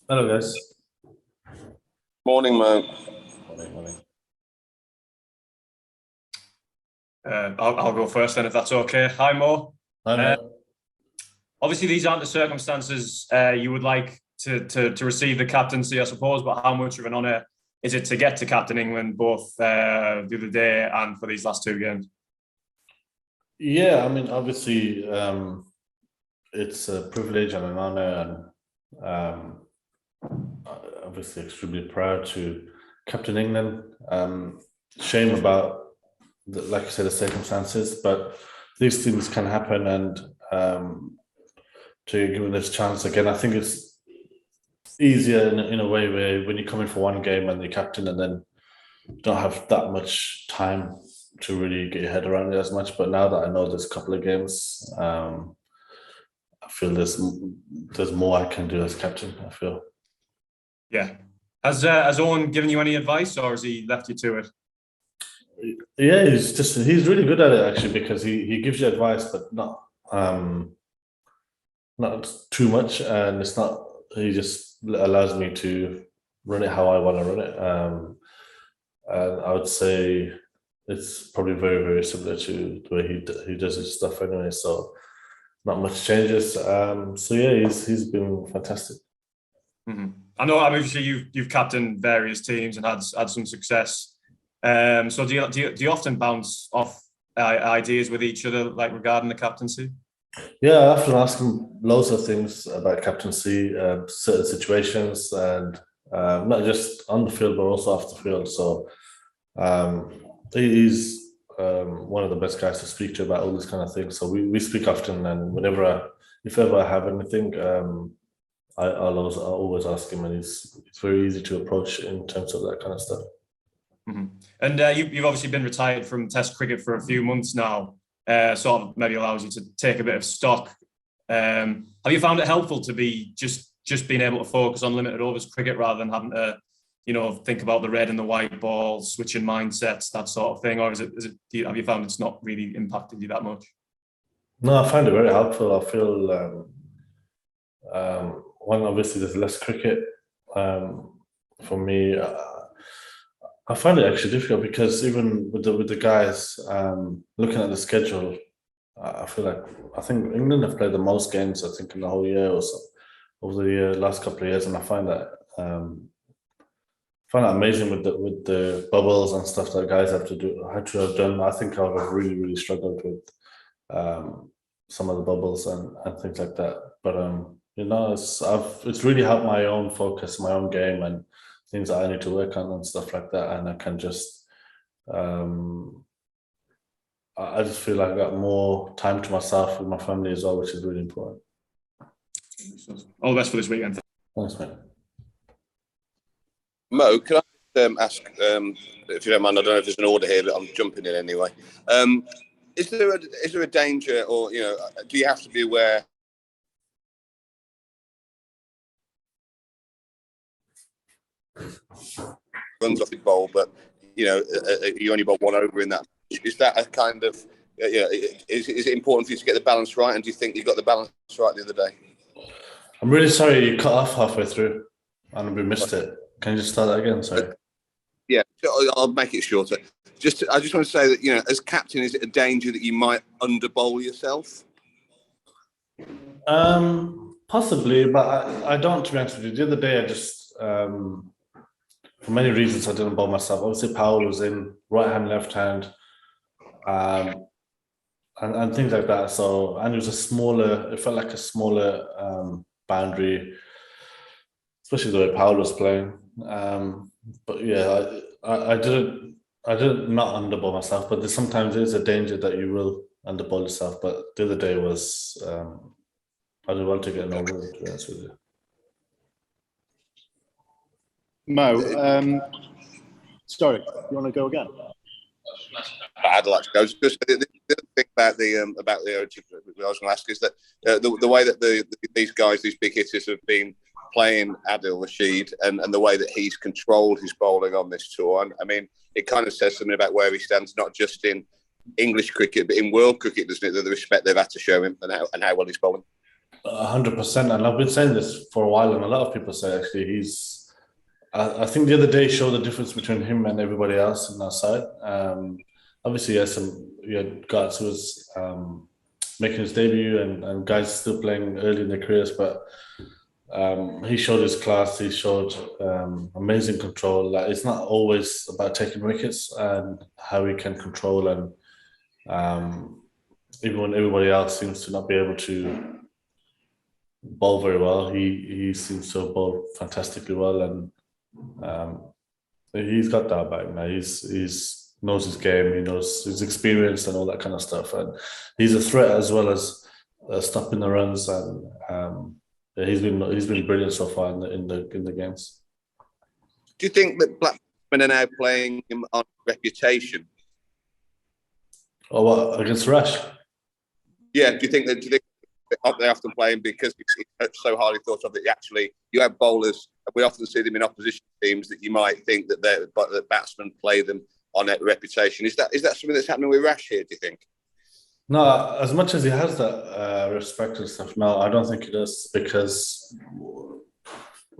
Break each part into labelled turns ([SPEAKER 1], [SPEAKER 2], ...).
[SPEAKER 1] Hello, guys.
[SPEAKER 2] Morning, Mo.
[SPEAKER 1] Morning.
[SPEAKER 3] I'll go first then, if that's okay. Hi, Mo.
[SPEAKER 1] Hi, Mo.
[SPEAKER 3] Obviously, these aren't the circumstances you would like to receive the captaincy, I suppose, but how much of an honour is it to get to captain England both the other day and for these last two games?
[SPEAKER 1] Yeah, I mean, obviously, it's a privilege and an honour, and obviously extremely proud to captain England. Shame about, like you said, the circumstances, but these things can happen, and to give them this chance again, I think it's easier in a way where when you come in for one game and you're captain and then don't have that much time to really get your head around it as much. But now that I know there's a couple of games, I feel there's more I can do as captain, I feel.
[SPEAKER 3] Yeah. Has Owen given you any advice, or has he left you to it?
[SPEAKER 1] Yeah, he's really good at it, actually, because he gives you advice, but not too much, and it's not, he just allows me to run it how I want to run it. And I would say it's probably very, very similar to the way he does his stuff anyway, so not much changes. So yeah, he's been fantastic.
[SPEAKER 3] Mm-hmm. I know, obviously, you've captained various teams and had some success. So do you often bounce off ideas with each other, like regarding the captaincy?
[SPEAKER 1] Yeah, I often ask him loads of things about captaincy, certain situations, and not just on the field, but also off the field. So he's one of the best guys to speak to about all these kind of things. So we speak often, and if ever I have anything, I'll always ask him, and it's very easy to approach in terms of that kind of stuff.
[SPEAKER 3] Mm-hmm. And you've obviously been retired from Test cricket for a few months now. Sort of maybe allows you to take a bit of stock. Have you found it helpful to be just being able to focus on limited overs cricket rather than having to, think about the red and the white ball, switching mindsets, that sort of thing? Or have you found it's not really impacted you that much?
[SPEAKER 1] No, I find it very helpful. I feel one, obviously there's less cricket. For me, I find it actually difficult because even with the guys, looking at the schedule, I feel like I think England have played the most games, I think, in the whole year or so, over the last couple of years, and I find that amazing with the bubbles and stuff that guys had to have done. I think I would have really, really struggled with some of the bubbles and things like that. But it's really helped my own focus, my own game, and things that I need to work on and stuff like that. And I can just, I just feel like I got more time to myself with my family as well, which is really important.
[SPEAKER 3] All the best for this weekend.
[SPEAKER 1] Thanks, mate.
[SPEAKER 2] Mo, can I ask, if you don't mind, I don't know if there's an order here, but I'm jumping in anyway. Is there a danger, or do you have to be aware? Runs off the bowl, but you only bowl one over in that. Is that a kind of is it important for you to get the balance right? And do you think you got the balance right the other day?
[SPEAKER 1] I'm really sorry you cut off halfway through, and we missed it. Can you just start that again? Sorry.
[SPEAKER 2] Yeah, I'll make it shorter. I just want to say that as captain, is it a danger that you might underbowl yourself?
[SPEAKER 1] Possibly, but I don't. To be honest with you, the other day I just. For many reasons, I didn't bowl myself. Obviously, Powell was in right hand, left hand, and things like that. So, and it was it felt like a smaller boundary, especially the way Powell was playing. But yeah, I didn't not underbowl myself, but sometimes there's a danger that you will underbowl yourself. But the other day was, I did well to get an over, to be honest with you.
[SPEAKER 4] Mo, sorry, you want to go again?
[SPEAKER 2] I'd like to go. Just the other thing about the I was going to ask is that the way that these guys, these big hitters, have been playing Adil Rashid, and the way that he's controlled his bowling on this tour. And I mean, it kind of says something about where he stands, not just in English cricket, but in world cricket, doesn't it? The respect they've had to show him and how well he's bowling.
[SPEAKER 1] 100%, and I've been saying this for a while, and a lot of people say actually he's. I think the other day showed the difference between him and everybody else in our side. Obviously, he had guys who was making his debut and guys still playing early in their careers, but he showed his class. He showed amazing control. Like, it's not always about taking wickets and how he can control, and even when everybody else seems to not be able to bowl very well, he seems to bowl fantastically well, and he's got that back now. He's knows his game, he knows his experience and all that kind of stuff, and he's a threat as well as stopping the runs, and he's been brilliant so far in the games.
[SPEAKER 2] Do you think that Blackman are now playing him on reputation?
[SPEAKER 1] Oh, what, against Rash?
[SPEAKER 2] Yeah, do you think they often play him because it's so highly thought of that you have bowlers, we often see them in opposition teams that you might think that the batsmen play them on a reputation. Is that something that's happening with Rash here, do you think?
[SPEAKER 1] No, as much as he has that respect and stuff, no, I don't think he does, because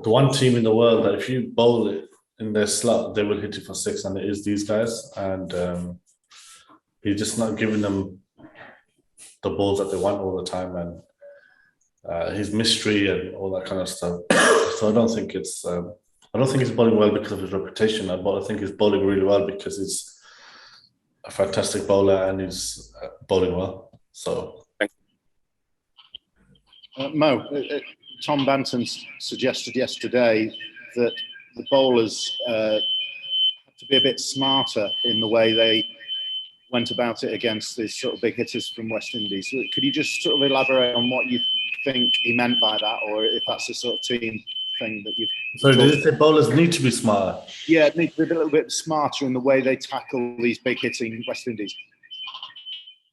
[SPEAKER 1] the one team in the world that if you bowl it in their slot, they will hit it for six, and it is these guys, and he's just not giving them the balls that they want all the time, and his mystery and all that kind of stuff. So I don't think he's bowling well because of his reputation. I think he's bowling really well because he's a fantastic bowler and he's bowling well. So,
[SPEAKER 4] Mo, Tom Banton suggested yesterday that the bowlers have to be a bit smarter in the way they went about it against these sort of big hitters from West Indies. So could you just sort of elaborate on what you think he meant by that, or if that's the sort of team thing that you've...
[SPEAKER 1] So did you say bowlers need to be smarter?
[SPEAKER 4] Yeah, need to be a little bit smarter in the way they tackle these big hitting West Indies.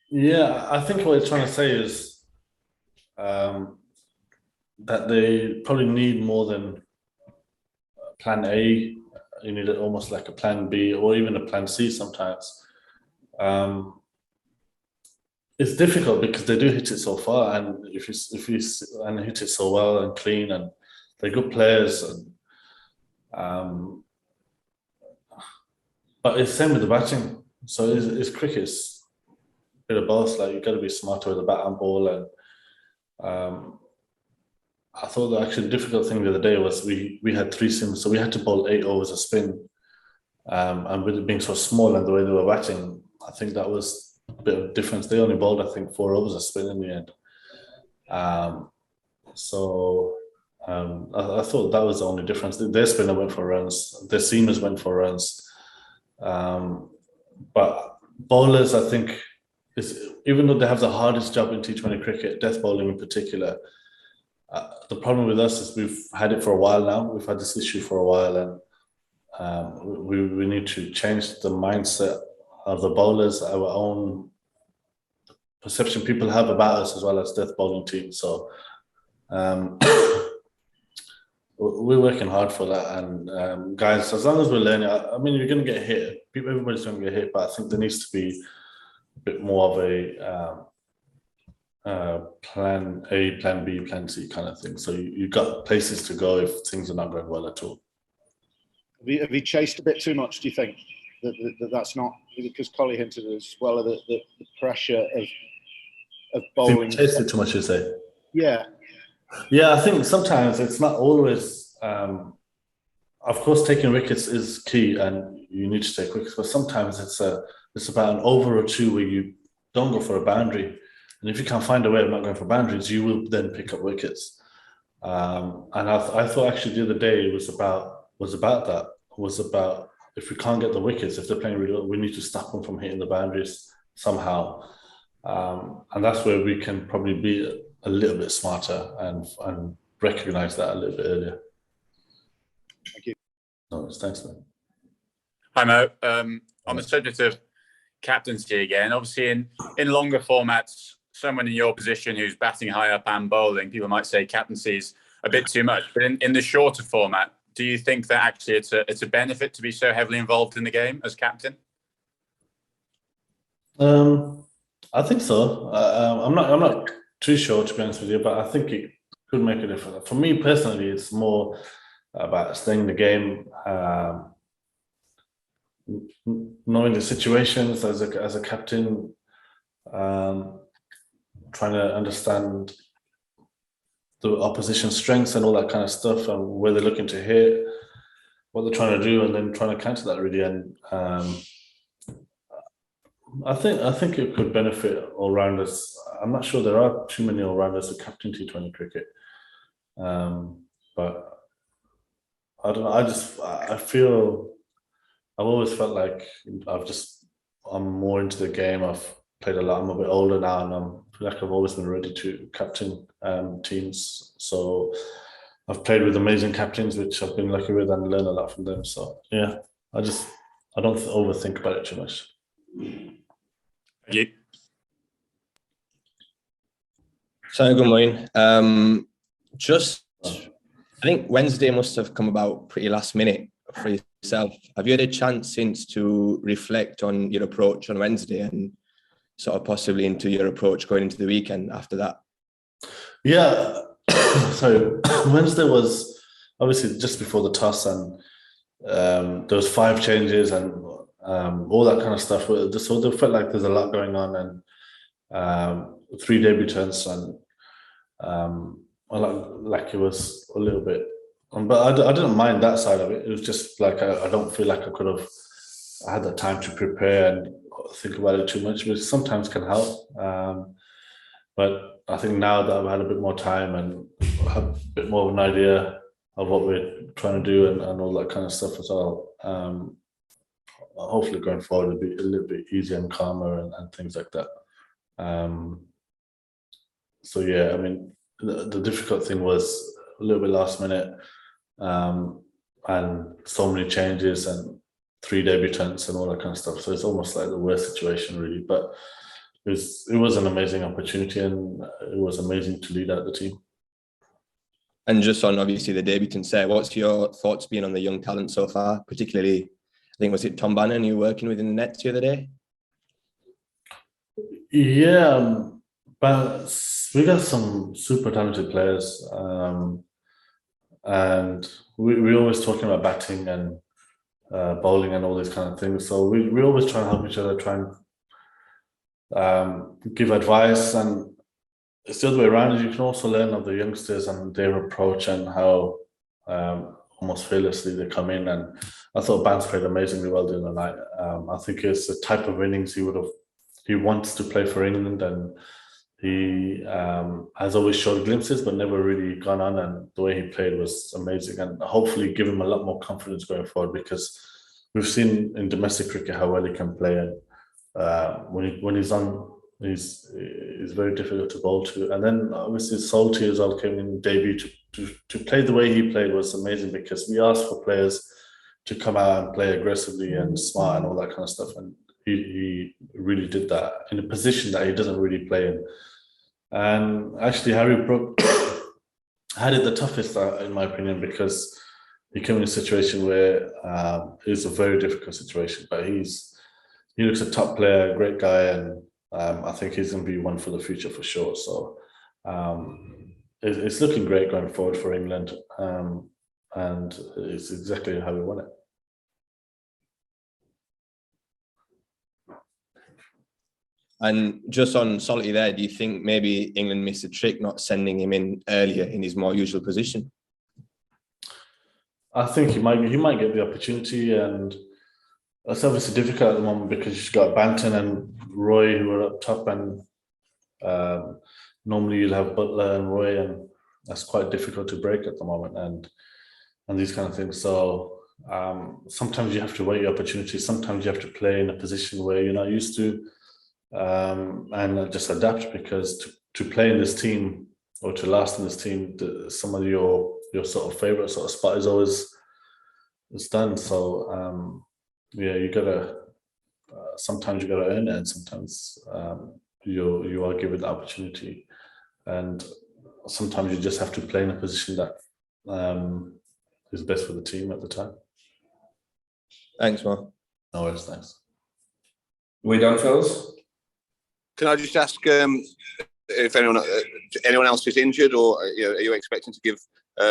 [SPEAKER 1] Yeah, I think what you're trying to say is that they probably need more than plan A. You need almost like a plan B or even a plan C sometimes. It's difficult because they do hit it so far, and if you hit it so well and clean, and they're good players, and but it's same with the batting. So it's cricket. It's a bit of both. Like, you got to be smarter with the bat and ball, and I thought the actually difficult thing the other day was we had three sims, so we had to bowl 8 overs of spin, and with it being so small and the way they were batting, I think that was a bit of difference. They only bowled, I think, 4 overs of spin in the end. I thought that was the only difference. Their spinner went for runs, their seamers went for runs. But bowlers, I think, even though they have the hardest job in T20 cricket, death bowling in particular, the problem with us is we've had it for a while now. We've had this issue for a while, and we need to change the mindset of the bowlers, our own perception people have about us, as well as death bowling team. So we're working hard for that, and guys, as long as we're learning, I mean, you're going to get hit. Everybody's going to get hit, but I think there needs to be a bit more of a plan A, plan B, plan C kind of thing. So you've got places to go if things are not going well at all.
[SPEAKER 4] Have you chased a bit too much, do you think? That's not, because Collie hinted as well, the pressure of bowling.
[SPEAKER 1] Chased it too much, you say?
[SPEAKER 4] Yeah.
[SPEAKER 1] Yeah, I think sometimes it's not always. Of course, taking wickets is key, and you need to take wickets. But sometimes it's about an over or two where you don't go for a boundary, and if you can't find a way of not going for boundaries, you will then pick up wickets. And I thought actually the other day it was about if we can't get the wickets, if they're playing really well, we need to stop them from hitting the boundaries somehow. And that's where we can probably be a little bit smarter and recognise that a little bit earlier.
[SPEAKER 4] Thank you.
[SPEAKER 1] No, thanks, man.
[SPEAKER 5] Hi, Mo. On the subject of captaincy again, obviously in longer formats, someone in your position who's batting high up and bowling, people might say captaincy is a bit too much. But in the shorter format, do you think that actually it's a benefit to be so heavily involved in the game as captain?
[SPEAKER 1] I think so. I'm not too sure, to be honest with you, but I think it could make a difference. For me personally, it's more about staying in the game, knowing the situations as a captain, trying to understand the opposition's strengths and all that kind of stuff, and where they're looking to hit, what they're trying to do, and then trying to counter that really. And I think it could benefit all rounders. I'm not sure there are too many all rounders who captain T20 cricket, but I don't know. I feel I've always felt like I'm more into the game. I've played a lot. I'm a bit older now, and I feel like I've always been ready to captain teams. So I've played with amazing captains, which I've been lucky with, and learned a lot from them. So yeah, I don't overthink about it too much.
[SPEAKER 5] Thank you.
[SPEAKER 6] So good morning. I think Wednesday must have come about pretty last minute for yourself. Have you had a chance since to reflect on your approach on Wednesday and sort of possibly into your approach going into the weekend after that?
[SPEAKER 1] Yeah. So Wednesday was obviously just before the toss, and there was 5 changes and all that kind of stuff. So it felt like there's a lot going on, and 3 debutants, and like it was a little bit, but I didn't mind that side of it. It was just like I don't feel like I could have had the time to prepare and think about it too much, which sometimes can help. But I think now that I've had a bit more time and have a bit more of an idea of what we're trying to do and all that kind of stuff as well, hopefully going forward it'll be a little bit easier and calmer and things like that. So yeah, I mean, the difficult thing was a little bit last minute, and so many changes and 3 debutants and all that kind of stuff. So it's almost like the worst situation really, but it was an amazing opportunity, and it was amazing to lead out the team.
[SPEAKER 6] And just on obviously the debutants there, what's your thoughts being on the young talent so far? Particularly, I think, was it Tom Bannon you were working with in the nets the other day?
[SPEAKER 1] Yeah, but we got some super talented players, and we're always talking about batting and bowling and all these kind of things. So we always try and help each other, try and give advice. And it's the other way around. You can also learn of the youngsters and their approach and how almost fearlessly they come in. And I thought Bans played amazingly well during the night. I think it's the type of innings he wants to play for England, and he has always showed glimpses but never really gone on, and the way he played was amazing, and hopefully give him a lot more confidence going forward, because we've seen in domestic cricket how well he can play, and when he's on, he's very difficult to bowl to. And then obviously Salty as well came in debut to play the way he played was amazing, because we asked for players to come out and play aggressively and smart and all that kind of stuff, and he really did that in a position that he doesn't really play in. And actually Harry Brook had it the toughest in my opinion, because he came in a situation where it's a very difficult situation, but he looks a top player, great guy, and I think he's going to be one for the future for sure. So it's looking great going forward for England, and it's exactly how we want it.
[SPEAKER 6] And just on Solity there, do you think maybe England missed a trick not sending him in earlier in his more usual position?
[SPEAKER 1] I think he might get the opportunity, and it's obviously difficult at the moment because you've got Banton and Roy who are up top, and normally you'll have Butler and Roy, and that's quite difficult to break at the moment, and these kind of things. So sometimes you have to wait your opportunity. Sometimes you have to play in a position where you're not used to. And just adapt, because to play in this team or to last in this team, some of your sort of favorite sort of spot is always done. So yeah, you gotta sometimes you gotta earn it, and sometimes you are given the opportunity, and sometimes you just have to play in a position that is best for the team at the time.
[SPEAKER 6] Thanks, Mo.
[SPEAKER 1] No worries, thanks.
[SPEAKER 7] We done, fellas?
[SPEAKER 2] Can I just ask if anyone else is injured, or are you expecting to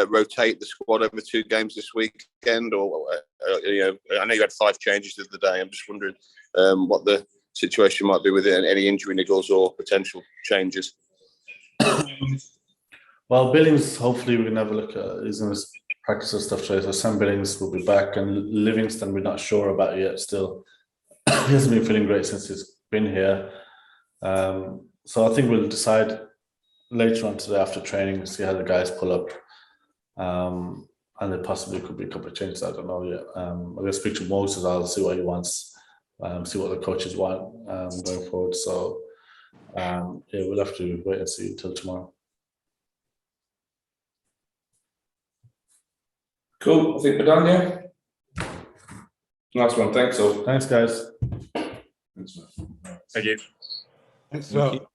[SPEAKER 2] rotate the squad over 2 games this weekend? Or I know you had 5 changes the other day. I'm just wondering what the situation might be with any injury niggles or potential changes.
[SPEAKER 1] Well, Billings, hopefully we can have a look at. He's going to practice and stuff today. So Sam Billings will be back, and Livingston we're not sure about yet. Still, he hasn't been feeling great since he's been here. So I think we'll decide later on today after training, see how the guys pull up. And there possibly could be a couple of changes. I don't know yet. I'm going to speak to Moses. I'll see what he wants, see what the coaches want going forward. So yeah, we'll have to wait and see until tomorrow.
[SPEAKER 7] Cool. I think we're done, yeah? Nice one. Thanks all.
[SPEAKER 1] Thanks, guys.
[SPEAKER 7] Thanks, man.
[SPEAKER 5] Thank you.
[SPEAKER 8] Thanks a lot.